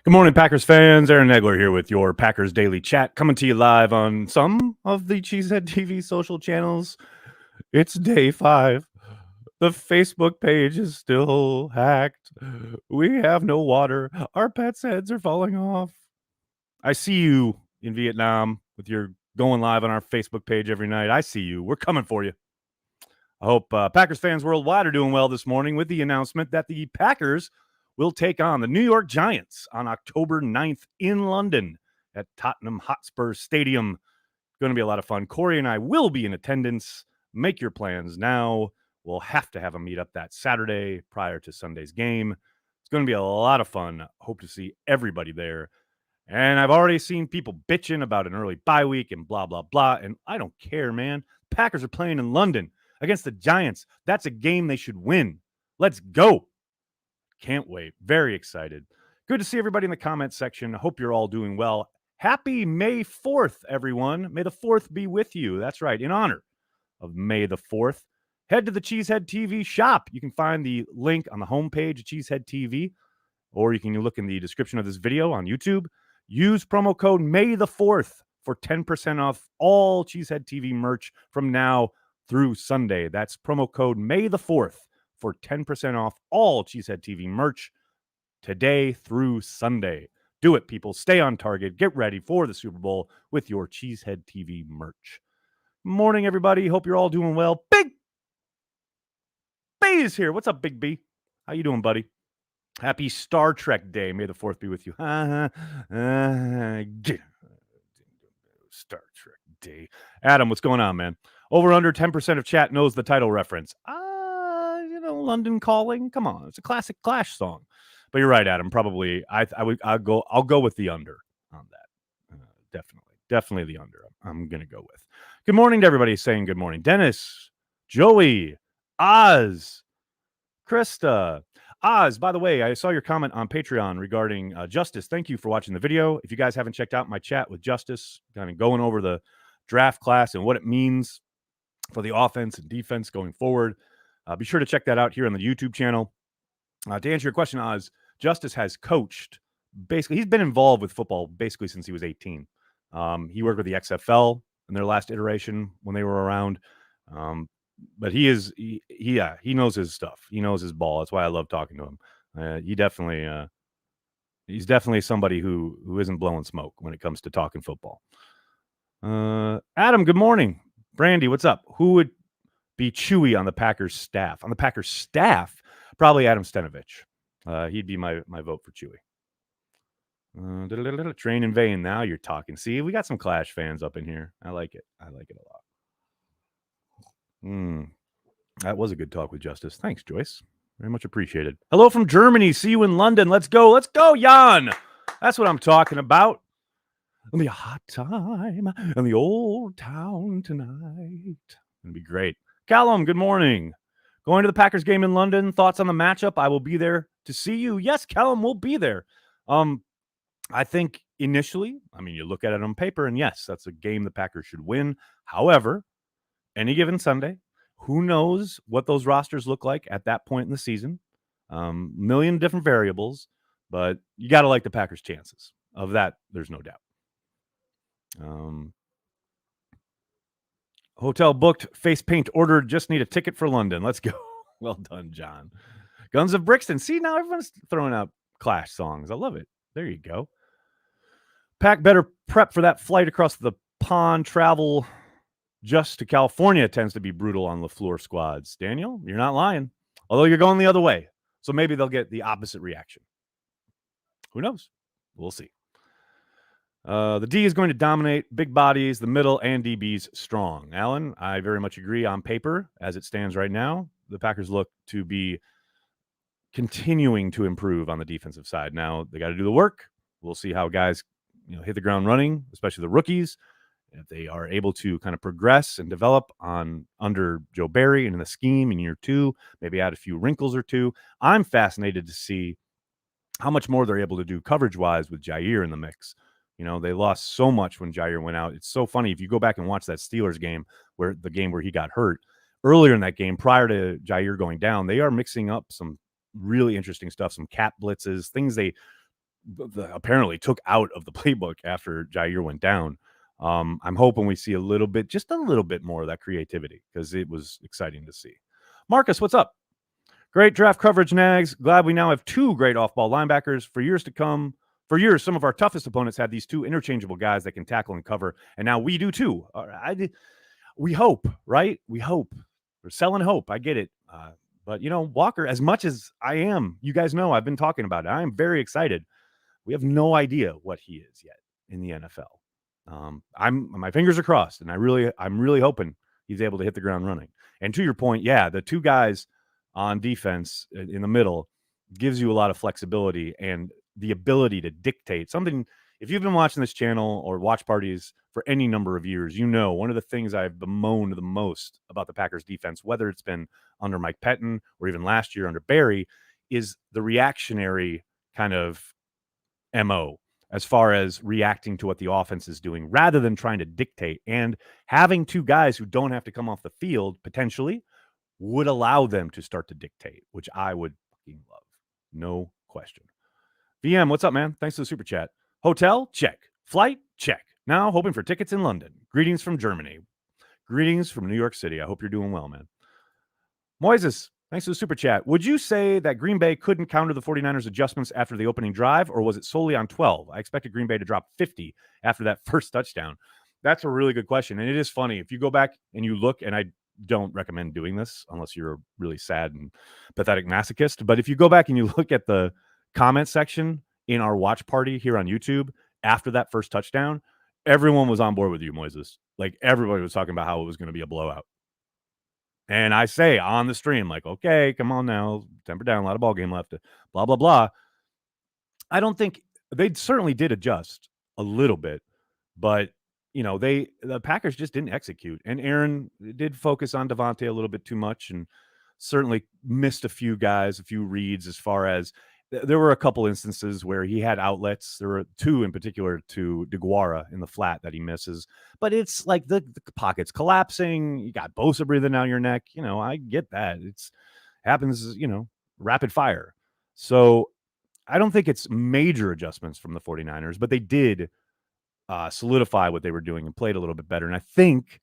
Good morning, Packers fans. Aaron Negler here with your Packers Daily Chat, coming to you live on some of the Cheesehead TV social channels. It's day 5. The Facebook page is still hacked. We have no water. Our pets' heads are falling off. I see you in Vietnam with your going live on our Facebook page every night. I see you. We're coming for you. I hope Packers fans worldwide are doing well this morning with the announcement that the Packers will take on the New York Giants on October 9th in London at Tottenham Hotspur Stadium. Going to be a lot of fun. Corey and I will be in attendance. Make your plans now. We'll have to have a meetup that Saturday prior to Sunday's game. It's going to be a lot of fun. Hope to see everybody there. And I've already seen people bitching about an early bye week and blah, blah, blah. And I don't care, man. Packers are playing in London against the Giants. That's a game they should win. Let's go. Can't wait. Very excited. Good to see everybody in the comments section. I hope you're all doing well. Happy May 4th, everyone. May the 4th be with you. That's right. In honor of May the 4th, head to the Cheesehead TV shop. You can find the link on the homepage of Cheesehead TV, or you can look in the description of this video on YouTube. Use promo code May the 4th for 10% off all Cheesehead TV merch from now through Sunday. That's promo code May the 4th. For 10% off all Cheesehead TV merch today through Sunday. Do it, people. Stay on target. Get ready for the Super Bowl with your Cheesehead TV merch. Morning, everybody. Hope you're all doing well. Big B is here. What's up, Big B? How you doing, buddy? Happy Star Trek Day. May the 4th be with you. Star Trek Day. Adam, what's going on, man? Over under 10% of chat knows the title reference. London Calling. Come on, it's a classic Clash song. But you're right, Adam. Probably, I'll go with the under on that. Definitely the under. I'm gonna go with. Good morning to everybody saying good morning. Dennis, Joey, Oz, Krista, Oz. By the way, I saw your comment on Patreon regarding Justice. Thank you for watching the video. If you guys haven't checked out my chat with Justice, kind of going over the draft class and what it means for the offense and defense going forward. Be sure to check that out here on the YouTube channel. To answer your question, Oz, Justice has coached. Basically, he's been involved with football basically since he was 18. He worked with the XFL in their last iteration when they were around. But he knows his stuff. He knows his ball. That's why I love talking to him. He's definitely somebody who isn't blowing smoke when it comes to talking football. Adam, good morning. Brandy, what's up? Who would be Chewy on the Packers staff? On the Packers staff, probably Adam Stenovich. He'd be my vote for Chewy. Train in vain. Now you're talking. See, we got some Clash fans up in here. I like it. I like it a lot. That was a good talk with Justice. Thanks, Joyce. Very much appreciated. Hello from Germany. See you in London. Let's go. Let's go, Jan. That's what I'm talking about. It'll be a hot time in the old town tonight. It'll be great. Callum, good morning. Going to the Packers game in London. Thoughts on the matchup? I will be there to see you. Yes, Callum, we'll be there. I think initially, you look at it on paper, and yes, that's a game the Packers should win. However, any given Sunday, who knows what those rosters look like at that point in the season? Million different variables, but you got to like the Packers' chances. Of that, there's no doubt. Hotel booked, face paint ordered, just need a ticket for London. Let's go. Well done, John. Guns of Brixton. See, now everyone's throwing out Clash songs. I love it. There you go. Pack better prep for that flight across the pond. Travel just to California tends to be brutal on LaFleur squads. Daniel, you're not lying. Although you're going the other way. So maybe they'll get the opposite reaction. Who knows? We'll see. The D is going to dominate. Big bodies, the middle, and DBs strong. Alan, I very much agree. On paper, as it stands right now, the Packers look to be continuing to improve on the defensive side. Now, they got to do the work. We'll see how guys hit the ground running, especially the rookies. If they are able to kind of progress and develop under Joe Barry and in the scheme in year 2, maybe add a few wrinkles or two. I'm fascinated to see how much more they're able to do coverage-wise with Jair in the mix. They lost so much when Jair went out. It's so funny. If you go back and watch that Steelers game, where he got hurt, earlier in that game, prior to Jair going down, they are mixing up some really interesting stuff, some cap blitzes, things they apparently took out of the playbook after Jair went down. I'm hoping we see just a little bit more of that creativity because it was exciting to see. Marcus, what's up? Great draft coverage, Nags. Glad we now have two great off-ball linebackers for years to come. For years, some of our toughest opponents had these two interchangeable guys that can tackle and cover, and now we do too. We hope, right? We hope. We're selling hope. I get it. But, Walker, as much as I am, you guys know I've been talking about it. I am very excited. We have no idea what he is yet in the NFL. My fingers are crossed, and I'm really hoping he's able to hit the ground running. And to your point, yeah, the two guys on defense in the middle gives you a lot of flexibility and the ability to dictate something. If you've been watching this channel or watch parties for any number of years, one of the things I've bemoaned the most about the Packers defense, whether it's been under Mike Pettin or even last year under Barry, is the reactionary kind of MO as far as reacting to what the offense is doing rather than trying to dictate. And having two guys who don't have to come off the field potentially would allow them to start to dictate, which I would fucking love. No question. VM, what's up, man? Thanks for the super chat. Hotel? Check. Flight? Check. Now hoping for tickets in London. Greetings from Germany. Greetings from New York City. I hope you're doing well, man. Moises, thanks for the super chat. Would you say that Green Bay couldn't counter the 49ers adjustments after the opening drive, or was it solely on 12? I expected Green Bay to drop 50 after that first touchdown. That's a really good question. And it is funny. If you go back and you look, and I don't recommend doing this unless you're a really sad and pathetic masochist. But if you go back and you look at the comment section in our watch party here on YouTube after that first touchdown, everyone was on board with you, Moises. Like, everybody was talking about how it was going to be a blowout. And I say on the stream, like, okay, come on now, temper down, a lot of ball game left, blah, blah, blah. I don't think they certainly did adjust a little bit, but the Packers just didn't execute. And Aaron did focus on Devontae a little bit too much and certainly missed a few reads as far as there were a couple instances where he had outlets. There were two in particular to DeGuara in the flat that he misses. But it's like the pocket's collapsing. You got Bosa breathing down your neck. I get that. It's happens, rapid fire. So I don't think it's major adjustments from the 49ers, but they did solidify what they were doing and played a little bit better. And I think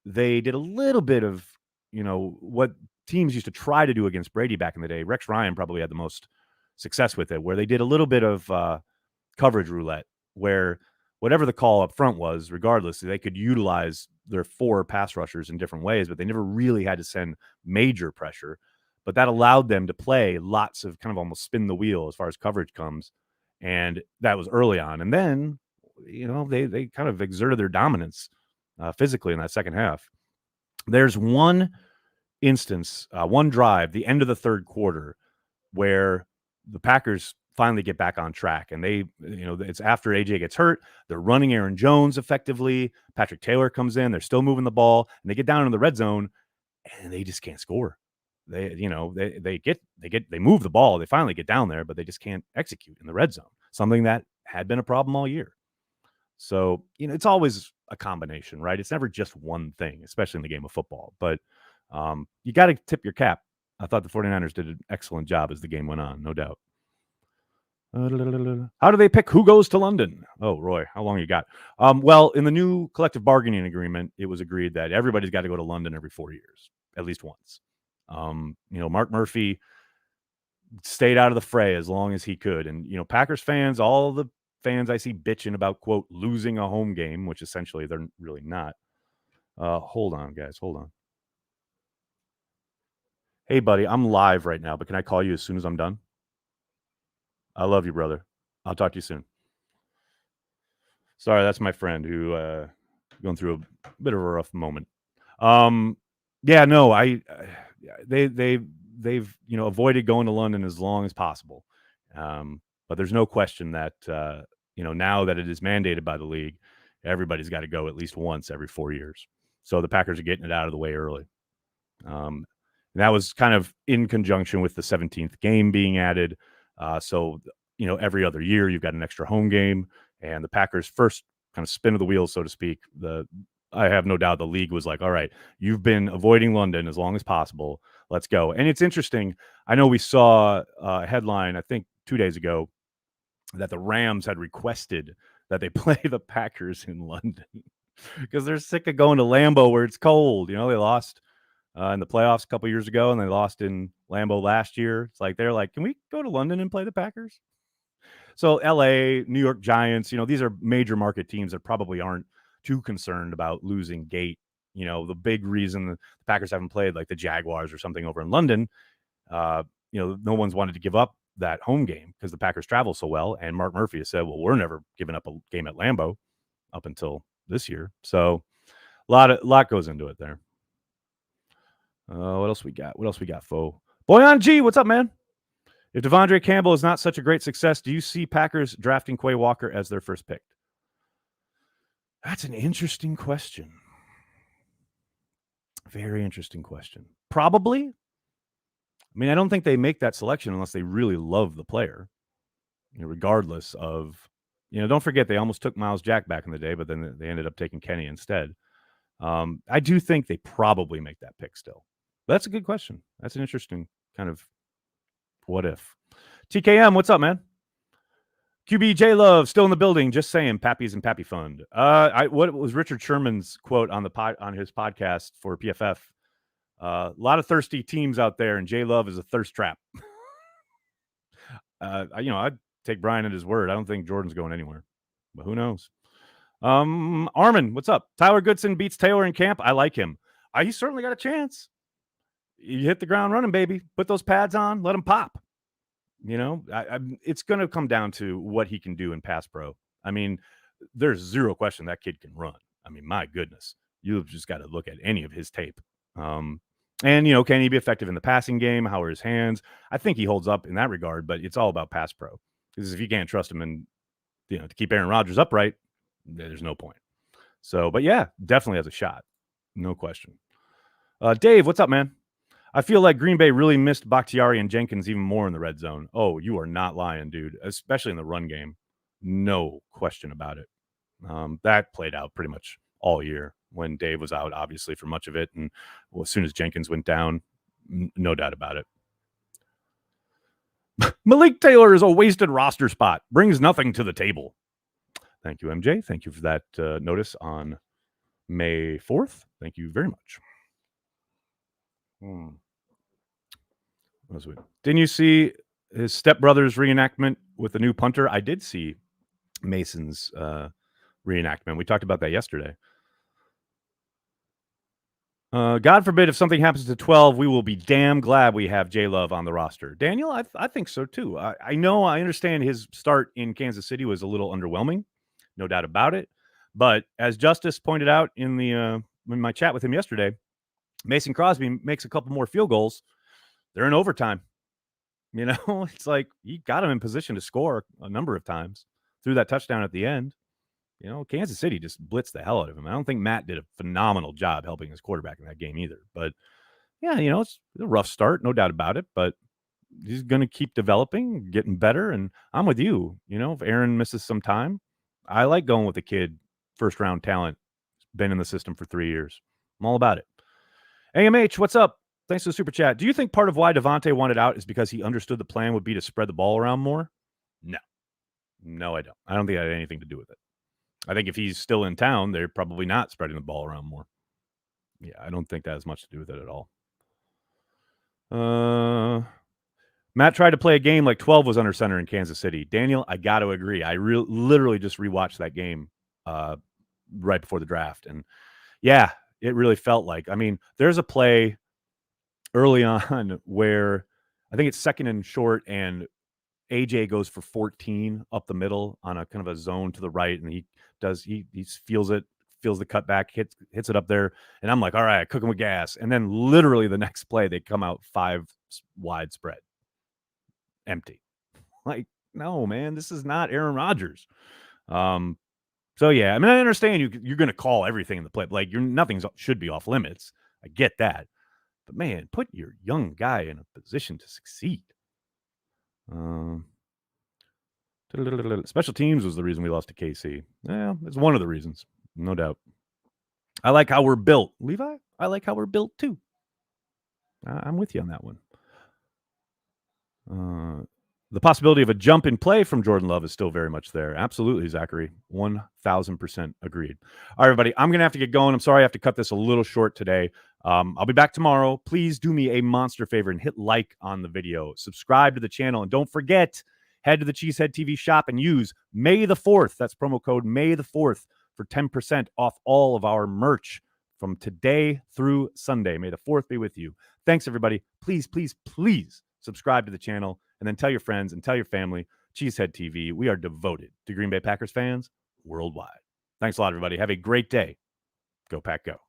they did a little bit of, what teams used to try to do against Brady back in the day. Rex Ryan probably had the most success with it, where they did a little bit of coverage roulette, where whatever the call up front was, regardless, they could utilize their four pass rushers in different ways, but they never really had to send major pressure. But that allowed them to play lots of kind of almost spin the wheel as far as coverage comes. And that was early on. And then, they kind of exerted their dominance physically in that second half. There's one instance, one drive, the end of the third quarter, where the Packers finally get back on track. And they, it's after AJ gets hurt. They're running Aaron Jones effectively. Patrick Taylor comes in. They're still moving the ball. And they get down in the red zone, and they just can't score. They move the ball. They finally get down there, but they just can't execute in the red zone. Something that had been a problem all year. So, it's always a combination, right? It's never just one thing, especially in the game of football. But you got to tip your cap. I thought the 49ers did an excellent job as the game went on, no doubt. How do they pick who goes to London? Oh, Roy, how long you got? Well, in the new collective bargaining agreement, it was agreed that everybody's got to go to London every 4 years, at least once. Mark Murphy stayed out of the fray as long as he could. And, Packers fans, all the fans I see bitching about, quote, losing a home game, which essentially they're really not. Hold on, guys. Hold on. Hey, buddy, I'm live right now, but can I call you as soon as I'm done? I love you, brother. I'll talk to you soon. Sorry, that's my friend who going through a bit of a rough moment. Yeah, no, they've avoided going to London as long as possible. But there's no question that now that it is mandated by the league, everybody's got to go at least once every 4 years. So the Packers are getting it out of the way early. And that was kind of in conjunction with the 17th game being added. So every other year you've got an extra home game, and the Packers' first kind of spin of the wheel, so to speak. I have no doubt the league was like, all right, you've been avoiding London as long as possible. Let's go. And it's interesting. I know we saw a headline, I think 2 days ago, that the Rams had requested that they play the Packers in London because they're sick of going to Lambeau where it's cold. They lost in the playoffs a couple years ago, and they lost in Lambeau last year. It's like they're like, can we go to London and play the Packers? So LA, New York Giants, these are major market teams that probably aren't too concerned about losing gate. The big reason the Packers haven't played like the Jaguars or something over in London, no one's wanted to give up that home game because the Packers travel so well. And Mark Murphy has said, well, we're never giving up a game at Lambeau up until this year. So a lot goes into it there. What else we got, Fo? Boyan G, what's up, man? If Devondre Campbell is not such a great success, do you see Packers drafting Quay Walker as their first pick? That's an interesting question. Very interesting question. Probably. I mean, I don't think they make that selection unless they really love the player, regardless of, don't forget they almost took Miles Jack back in the day, but then they ended up taking Kenny instead. I do think they probably make that pick still. But that's a good question. That's an interesting kind of what if. TKM, what's up, man? QBJ Love still in the building. Just saying, Pappies and Pappy Fund. What was Richard Sherman's quote on his podcast for PFF? A lot of thirsty teams out there, and J Love is a thirst trap. I'd take Brian at his word. I don't think Jordan's going anywhere, but who knows? Armin, what's up? Tyler Goodson beats Taylor in camp. I like him. He's certainly got a chance. You hit the ground running, baby. Put those pads on. Let him pop. It's going to come down to what he can do in pass pro. I mean, there's zero question that kid can run. I mean, my goodness, you've just got to look at any of his tape. And can he be effective in the passing game? How are his hands? I think he holds up in that regard, but it's all about pass pro. Because if you can't trust him and to keep Aaron Rodgers upright, there's no point. So, but yeah, definitely has a shot, no question. Dave, what's up, man? I feel like Green Bay really missed Bakhtiari and Jenkins even more in the red zone. Oh, you are not lying, dude, especially in the run game. No question about it. That played out pretty much all year when Dave was out, obviously, for much of it. And as soon as Jenkins went down, no doubt about it. Malik Taylor is a wasted roster spot. Brings nothing to the table. Thank you, MJ. Thank you for that notice on May 4th. Thank you very much. Didn't you see his stepbrother's reenactment with the new punter? I did see Mason's reenactment. We talked about that yesterday. God forbid if something happens to 12, we will be damn glad we have J-Love on the roster. Daniel, I think so too. I understand his start in Kansas City was a little underwhelming, no doubt about it. But as Justice pointed out in my chat with him yesterday, Mason Crosby makes a couple more field goals. They're in overtime. It's like he got him in position to score a number of times through that touchdown at the end. Kansas City just blitzed the hell out of him. I don't think Matt did a phenomenal job helping his quarterback in that game either. But yeah, it's a rough start, no doubt about it. But he's going to keep developing, getting better. And I'm with you. If Aaron misses some time, I like going with the kid, first round talent, been in the system for 3 years. I'm all about it. AMH, what's up? Thanks for the super chat. Do you think part of why Devontae wanted out is because he understood the plan would be to spread the ball around more? No, I don't. I don't think that had anything to do with it. I think if he's still in town, they're probably not spreading the ball around more. Yeah, I don't think that has much to do with it at all. Matt tried to play a game like 12 was under center in Kansas City. Daniel, I got to agree. I literally just rewatched that game right before the draft. And yeah, it really felt like, there's a play early on where I think it's second and short and AJ goes for 14 up the middle on a kind of a zone to the right. And he feels the cutback, hits it up there. And I'm like, all right, cooking with gas. And then literally the next play, they come out 5 wide spread. Empty. Like, no, man, this is not Aaron Rodgers. So yeah, I understand you're going to call everything in the play. Like nothing should be off limits. I get that. But man, put your young guy in a position to succeed. Special teams was the reason we lost to KC. Yeah, it's one of the reasons, no doubt. I like how we're built. Levi, I like how we're built too. I'm with you on that one. The possibility of a jump in play from Jordan Love is still very much there. Absolutely, Zachary. 1,000% agreed. All right, everybody. I'm going to have to get going. I'm sorry I have to cut this a little short today. I'll be back tomorrow. Please do me a monster favor and hit like on the video. Subscribe to the channel. And don't forget, head to the Cheesehead TV shop and use May the 4th. That's promo code May the 4th for 10% off all of our merch from today through Sunday. May the 4th be with you. Thanks, everybody. Please, please, please subscribe to the channel. And then tell your friends and tell your family, Cheesehead TV, we are devoted to Green Bay Packers fans worldwide. Thanks a lot, everybody. Have a great day. Go Pack Go.